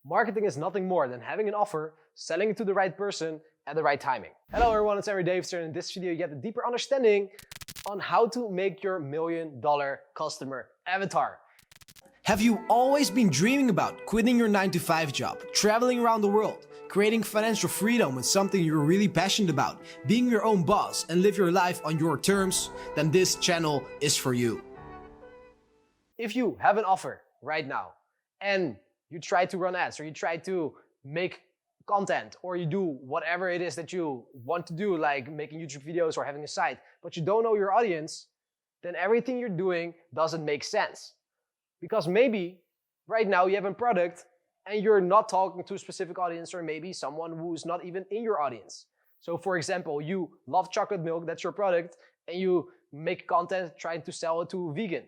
Marketing is nothing more than having an offer, selling it to the right person at the right timing. Hello everyone, it's Anri and in this video you get a deeper understanding on how to make your $1 million customer avatar. Have you always been dreaming about quitting your 9-to-5 job, traveling around the world, creating financial freedom with something you're really passionate about, being your own boss and live your life on your terms? Then this channel is for you. If you have an offer right now and you try to run ads or you try to make content or you do whatever it is that you want to do, like making YouTube videos or having a site, but you don't know your audience, then everything you're doing doesn't make sense. Because maybe right now you have a product and you're not talking to a specific audience, or maybe someone who's not even in your audience. So for example, you love chocolate milk, that's your product, and you make content trying to sell it to a vegan,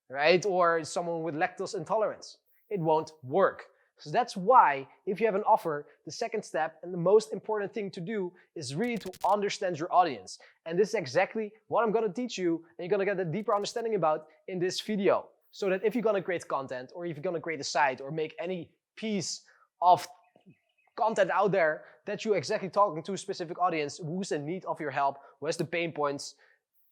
right? Or someone with lactose intolerance. It won't work. So that's why if you have an offer, the second step and the most important thing to do is really to understand your audience. And this is exactly what I'm gonna teach you, and you're gonna get a deeper understanding about in this video. So that if you're gonna create content, or if you're gonna create a site, or make any piece of content out there, that you're exactly talking to a specific audience who's in need of your help, who has the pain points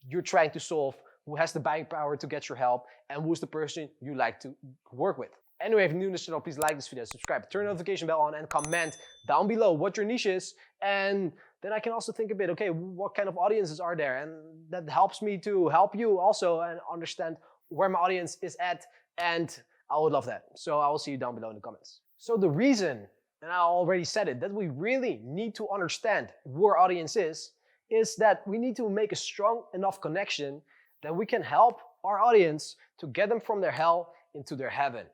you're trying to solve, who has the buying power to get your help, and who's the person you like to work with. Anyway, if you're new to this channel, please like this video, subscribe, turn the notification bell on, and comment down below what your niche is. And then I can also think a bit, okay, what kind of audiences are there? And that helps me to help you also and understand where my audience is at, and I would love that. So I will see you down below in the comments. So the reason, and I already said it, that we really need to understand who our audience is that we need to make a strong enough connection that we can help our audience to get them from their hell into their heaven.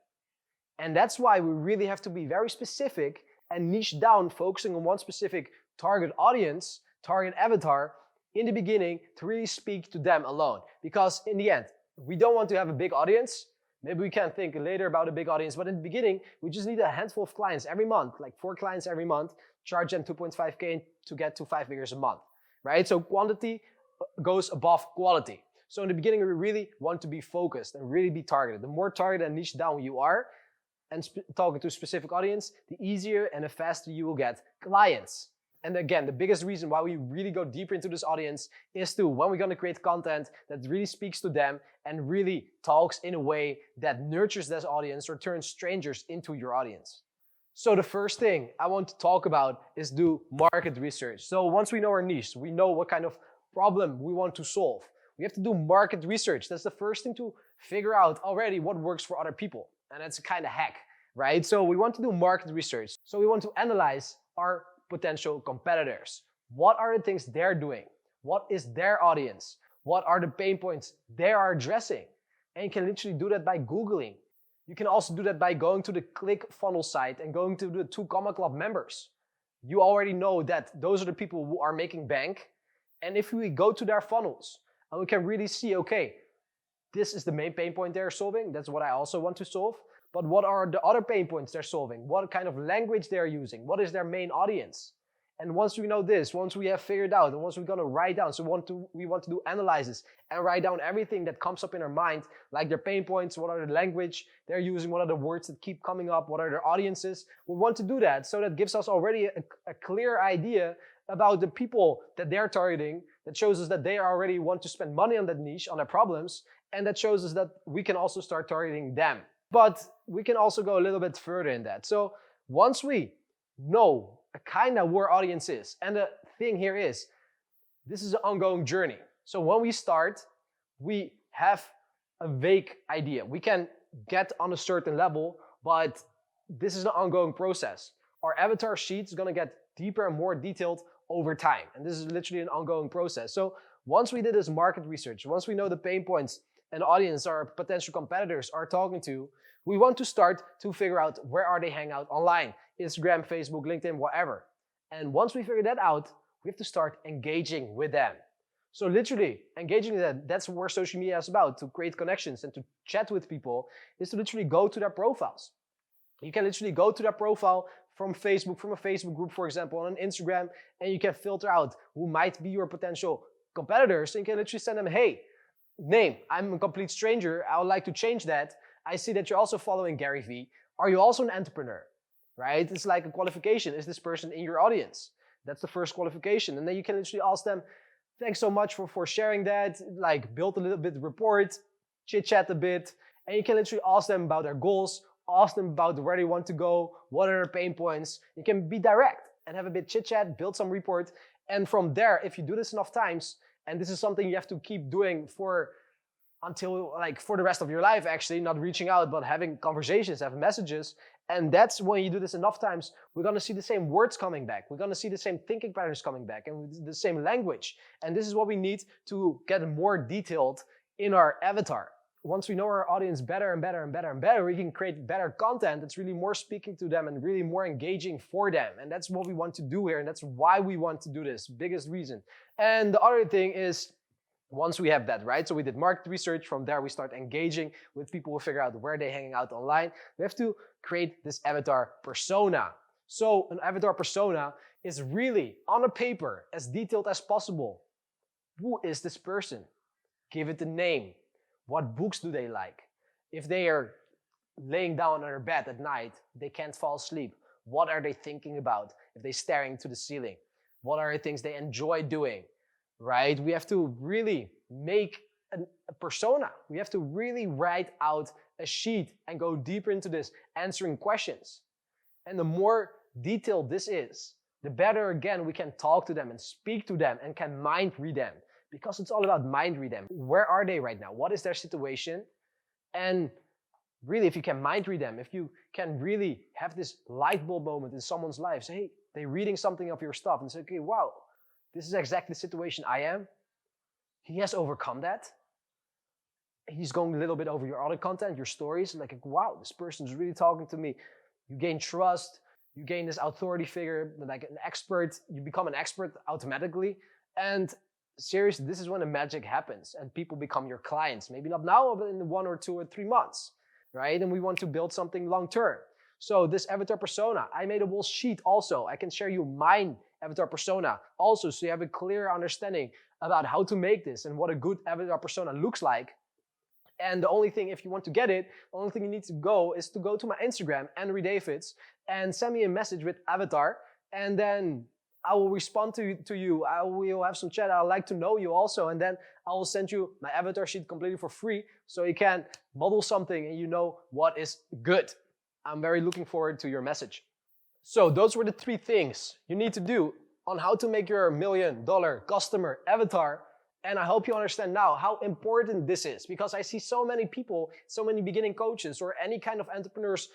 And that's why we really have to be very specific and niche down, focusing on one specific target audience, target avatar in the beginning to really speak to them alone. Because in the end, we don't want to have a big audience. Maybe we can think later about a big audience, but in the beginning, we just need a handful of clients every month, like 4 clients every month, charge them 2.5K to get to 5 figures a month, right? So quantity goes above quality. So in the beginning, we really want to be focused and really be targeted. The more targeted and niche down you are, and talking to a specific audience, the easier and the faster you will get clients. And again, the biggest reason why we really go deeper into this audience is to, when we're gonna create content that really speaks to them and really talks in a way that nurtures this audience or turns strangers into your audience. So the first thing I want to talk about is do market research. So once we know our niche, we know what kind of problem we want to solve, we have to do market research. That's the first thing to figure out already what works for other people. And that's a kind of hack, right? So we want to do market research. So we want to analyze our potential competitors. What are the things they're doing? What is their audience? What are the pain points they are addressing? And you can literally do that by Googling. You can also do that by going to the ClickFunnels site and going to the 2 Comma Club members. You already know that those are the people who are making bank. And if we go to their funnels and we can really see, okay, this is the main pain point they're solving. That's what I also want to solve. But what are the other pain points they're solving? What kind of language they're using? What is their main audience? And once we know this, once we have figured out, and once we're gonna write down, so we want to do analysis and write down everything that comes up in our mind, like their pain points, what are the language they're using, what are the words that keep coming up, what are their audiences. We want to do that, so that gives us already a clear idea about the people that they're targeting. That shows us that they already want to spend money on that niche, on their problems, and that shows us that we can also start targeting them. But we can also go a little bit further in that. So once we know a kind of where our audience is, and the thing here is, this is an ongoing journey. So when we start, we have a vague idea. We can get on a certain level, but this is an ongoing process. Our avatar sheet is gonna get deeper and more detailed over time. And this is literally an ongoing process. So once we did this market research, once we know the pain points and audience our potential competitors are talking to, we want to start to figure out where are they hang out online, Instagram, Facebook, LinkedIn, whatever. And once we figure that out, we have to start engaging with them. So literally engaging with them, that's where social media is about, to create connections and to chat with people, is to literally go to their profiles. You can literally go to their profile from Facebook, from a Facebook group, for example, on Instagram, and you can filter out who might be your potential competitors, and you can literally send them, hey, name, I'm a complete stranger, I would like to change that. I see that you're also following Gary Vee. Are you also an entrepreneur? right? It's like a qualification. Is this person in your audience? That's the first qualification. And then you can literally ask them, thanks so much for sharing that, like build a little bit report, chit chat a bit, and you can literally ask them about their goals, ask them about where they want to go, what are their pain points. You can be direct and have a bit chit chat, build some report. And from there, if you do this enough times, and this is something you have to keep doing for the rest of your life, actually, not reaching out, but having conversations, having messages. And that's when you do this enough times, we're going to see the same words coming back. We're going to see the same thinking patterns coming back and the same language. And this is what we need to get more detailed in our avatar. Once we know our audience better and better and better and better, we can create better content that's really more speaking to them and really more engaging for them. And that's what we want to do here. And that's why we want to do this, biggest reason. And the other thing is, once we have that, right? So we did market research. From there, we start engaging with people. We figure out where they're hanging out online. We have to create this avatar persona. So an avatar persona is really, on a paper, as detailed as possible. Who is this person? Give it a name. What books do they like? If they are laying down on their bed at night, they can't fall asleep. What are they thinking about? If they're staring to the ceiling, what are the things they enjoy doing? Right? We have to really make a persona. We have to really write out a sheet and go deeper into this, answering questions. And the more detailed this is, the better, again, we can talk to them and speak to them and can mind read them. Because it's all about mind read them. Where are they right now? What is their situation? And really, if you can mind read them, if you can really have this light bulb moment in someone's life, say, hey, they're reading something of your stuff and say, okay, wow, this is exactly the situation I am. He has overcome that. He's going a little bit over your other content, your stories, like, wow, this person's really talking to me. You gain trust, you gain this authority figure, like an expert, you become an expert automatically. And seriously, this is when the magic happens and people become your clients. Maybe not now, but in 1 or 2 or 3 months, right? And we want to build something long-term. So this avatar persona, I made a whole sheet also. I can share you mine avatar persona also, so you have a clear understanding about how to make this and what a good avatar persona looks like. And the only thing, if you want to get it, the only thing you need to go is to go to my Instagram, Anri Davids, and send me a message with avatar, and then I will respond to you. I will have some chat. I'd like to know you also, and then I will send you my avatar sheet completely for free, so you can model something and you know what is good. I'm very looking forward to your message. So those were the 3 things you need to do on how to make your $1 million customer avatar. And I hope you understand now how important this is, because I see so many people, so many beginning coaches or any kind of entrepreneurs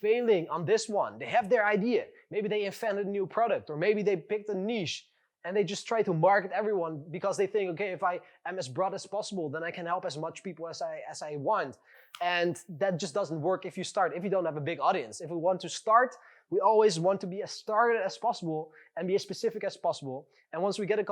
failing on this one. They have their idea. Maybe they invented a new product, or maybe they picked a niche and they just try to market everyone because they think, okay, if I am as broad as possible, then I can help as much people as I want. And that just doesn't work if you don't have a big audience. If we want to start, we always want to be as targeted as possible and be as specific as possible. And once we get a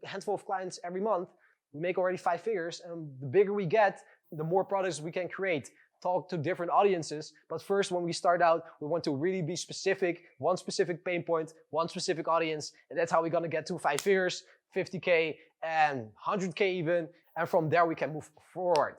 handful of clients every month, we make already 5 figures. And the bigger we get, the more products we can create, talk to different audiences. But first, when we start out, we want to really be specific, one specific pain point, one specific audience. And that's how we're going to get to 5 figures, 50K and 100K even. And from there, we can move forward.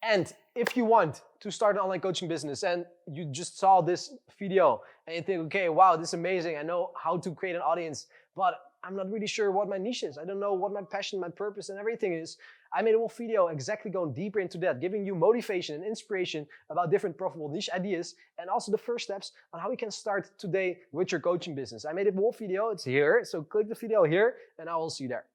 And if you want to start an online coaching business and you just saw this video and you think, okay, wow, this is amazing. I know how to create an audience, but I'm not really sure what my niche is. I don't know what my passion, my purpose, and everything is. I made a whole video exactly going deeper into that, giving you motivation and inspiration about different profitable niche ideas, and also the first steps on how you can start today with your coaching business. I made a whole video. It's here. So click the video here and I will see you there.